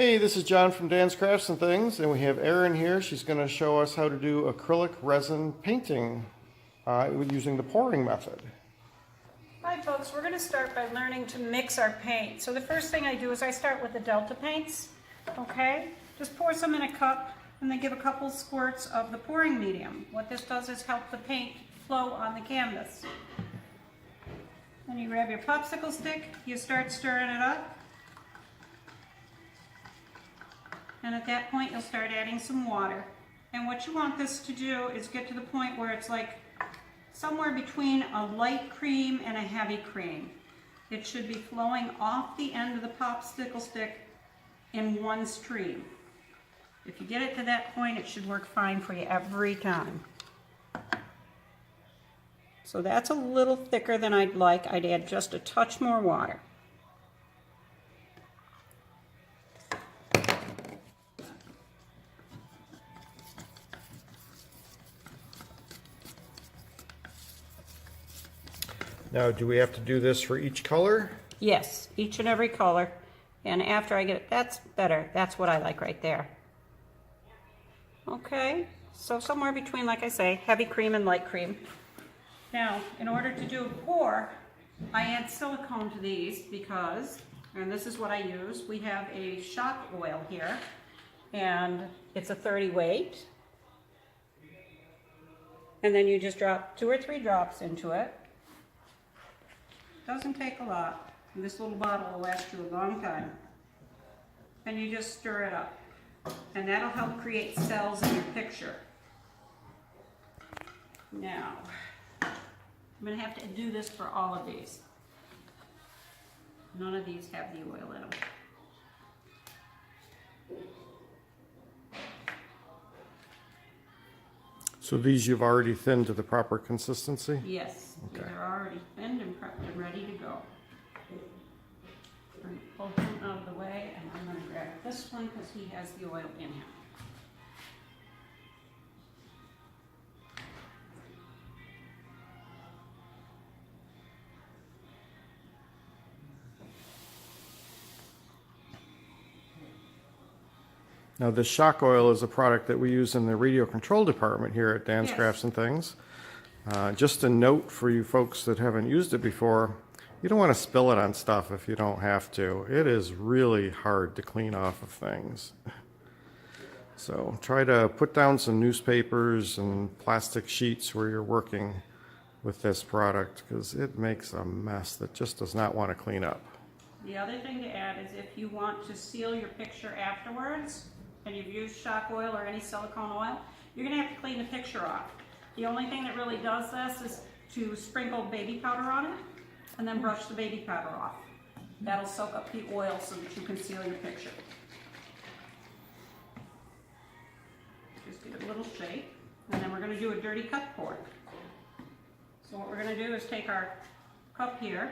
Hey, this is John from Dan's Crafts and Things, and we have Erin here. She's going to show us how to do acrylic resin painting using the pouring method. Hi folks, we're going to start by learning to mix our paint. So the first thing I do is I start with the Delta paints, okay? Just pour some in a cup and then give a couple squirts of the pouring medium. What this does is help the paint flow on the canvas. Then you grab your popsicle stick, you start stirring it up. And at that point, you'll start adding some water. And what you want this to do is get to the point where it's like somewhere between a light cream and a heavy cream. It should be flowing off the end of the popsicle stick in one stream. If you get it to that point, it should work fine for you every time. So that's a little thicker than I'd like. I'd add just a touch more water. Now, do we have to do this for each color? Yes, each and every color. And after I get it, that's better. That's what I like right there. Okay, so somewhere between, like I say, heavy cream and light cream. Now, in order to do a pour, I add silicone to these because, and this is what I use, we have a shock oil here, and it's a 30 weight. And then you just drop 2 or 3 drops into it. Doesn't take a lot. And this little bottle will last you a long time. And you just stir it up. And that'll help create cells in your picture. Now, I'm going to have to do this for all of these. None of these have the oil in them. So these you've already thinned to the proper consistency? Yes, Okay. they're already thinned and prepped and ready to go. I'm going to pull him out of the way, and I'm going to grab this one because he has the oil in him. Now, this shock oil is a product that we use in the radio control department here at Dan's Yes. Crafts and Things. Just a note for you folks that haven't used it before, you don't want to spill it on stuff if you don't have to. It is really hard to clean off of things. So try to put down some newspapers and plastic sheets where you're working with this product because it makes a mess that just does not want to clean up. The other thing to add is if you want to seal your picture afterwards, and you've used shock oil or any silicone oil, you're going to have to clean the picture off. The only thing that really does this is to sprinkle baby powder on it and then brush the baby powder off. That'll soak up the oil so that you can seal your picture. Just give it a little shake, and then we're going to do a dirty cup pour. So what we're going to do is take our cup here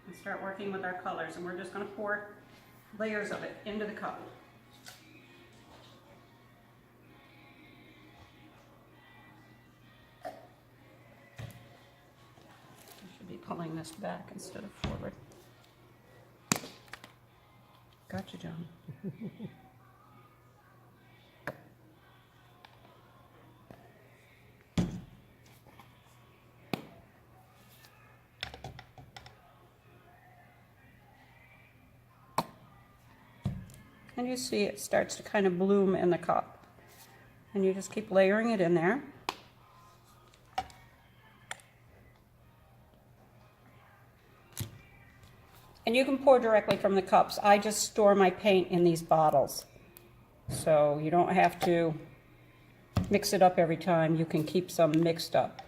and start working with our colors, and we're just going to pour layers of it into the cup. I should be pulling this back instead of forward. Gotcha, John. And you see it starts to kind of bloom in the cup. And you just keep layering it in there. And you can pour directly from the cups. I just store my paint in these bottles. So you don't have to mix it up every time. You can keep some mixed up.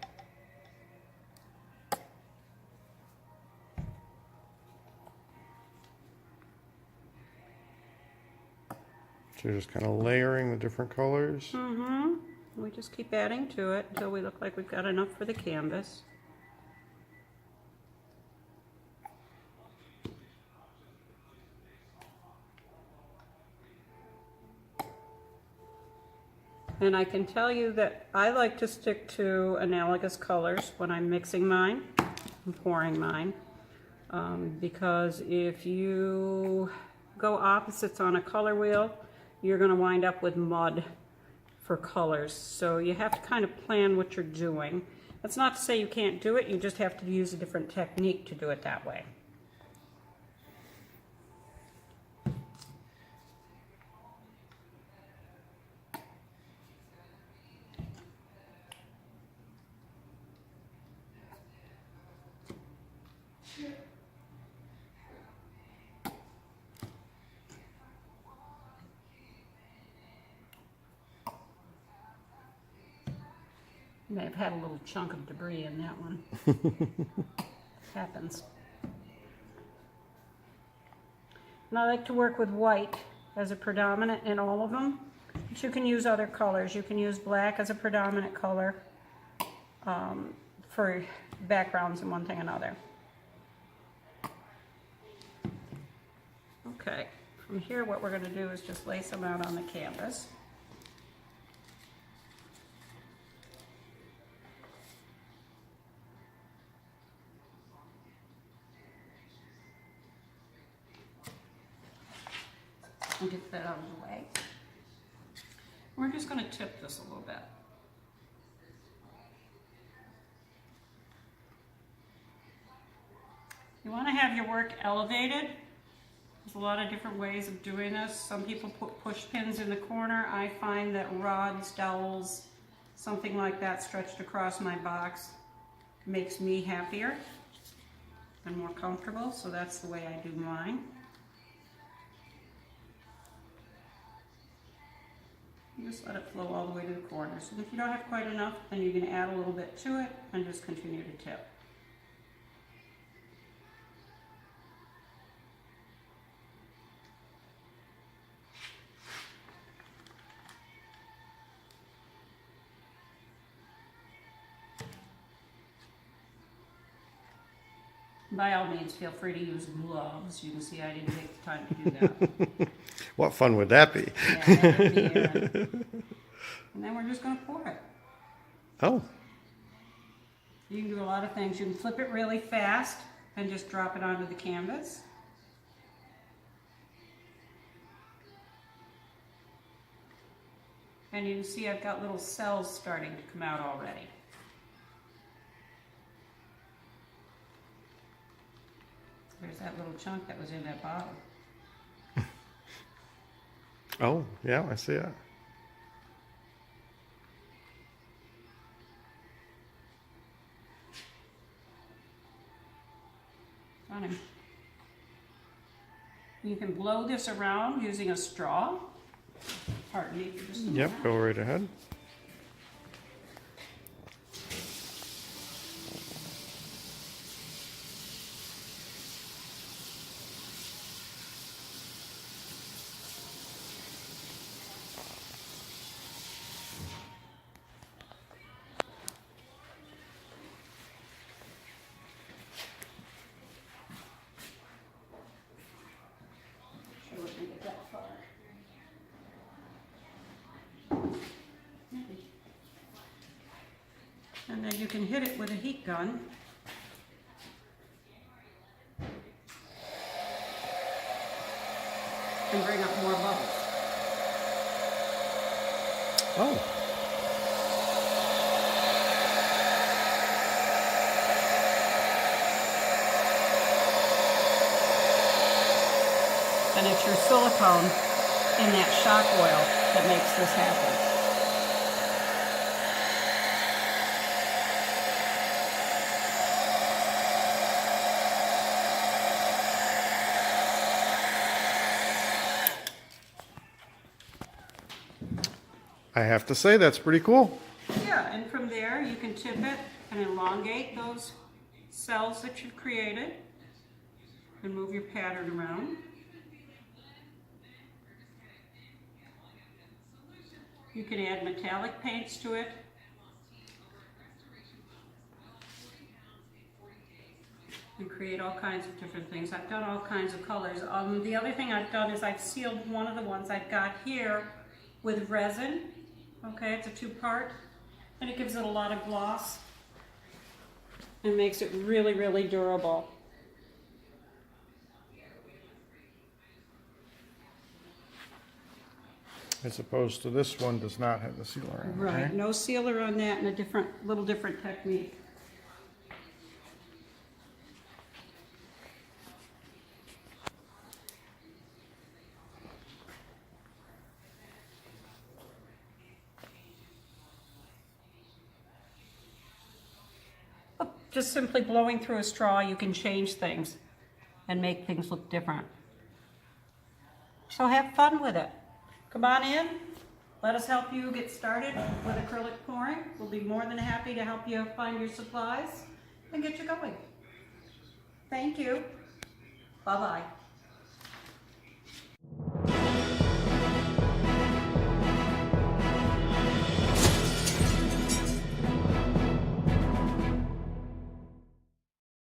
So you're just kind of layering the different colors. We just keep adding to it until we look like we've got enough for the canvas. And I can tell you that I like to stick to analogous colors when I'm mixing mine and pouring mine. because if you go opposites on a color wheel, you're going to wind up with mud for colors. So you have to kind of plan what you're doing. That's not to say you can't do it, you just have to use a different technique to do it that way. May have had a little chunk of debris in that one. Happens. And I like to work with white as a predominant in all of them, but you can use other colors. You can use black as a predominant color for backgrounds and one thing or another. Okay, from here what we're going to do is just lay some out on the canvas. And get that out of the way. We're just going to tip this a little bit. You want to have your work elevated. There's a lot of different ways of doing this. Some people put push pins in the corner. I find that rods, dowels, something like that stretched across my box makes me happier and more comfortable, so that's the way I do mine. Just let it flow all the way to the corners. And if you don't have quite enough, then you can add a little bit to it and just continue to tip. By all means, feel free to use gloves. You can see I didn't take the time to do that. What fun would that be? Yeah, that would be Aaron. And then we're just going to pour it. Oh. You can do a lot of things. You can flip it really fast and just drop it onto the canvas. And you can see I've got little cells starting to come out already. There's that little chunk that was in that bottle. Oh, yeah, I see it. Funny. You can blow this around using a straw. Pardon me for just a moment. Yep, go right ahead. Sure, we can get that far. And then you can hit it with a heat gun. And bring up more bubbles. Oh. And it's your silicone in that shock oil that makes this happen. I have to say, that's pretty cool. Yeah, and from there you can tip it and elongate those cells that you've created and move your pattern around. You can add metallic paints to it. And create all kinds of different things. I've done all kinds of colors. The other thing I've done is I've sealed one of the ones I've got here with resin. Okay, it's a two-part, and it gives it a lot of gloss and makes it really, really durable. as opposed to this one does not have the sealer on it, Right, no sealer on that and a little different technique. Just simply blowing through a straw, you can change things and make things look different. So have fun with it. Come on in, let us help you get started with acrylic pouring. We'll be more than happy to help you find your supplies and get you going. Thank you. Bye-bye.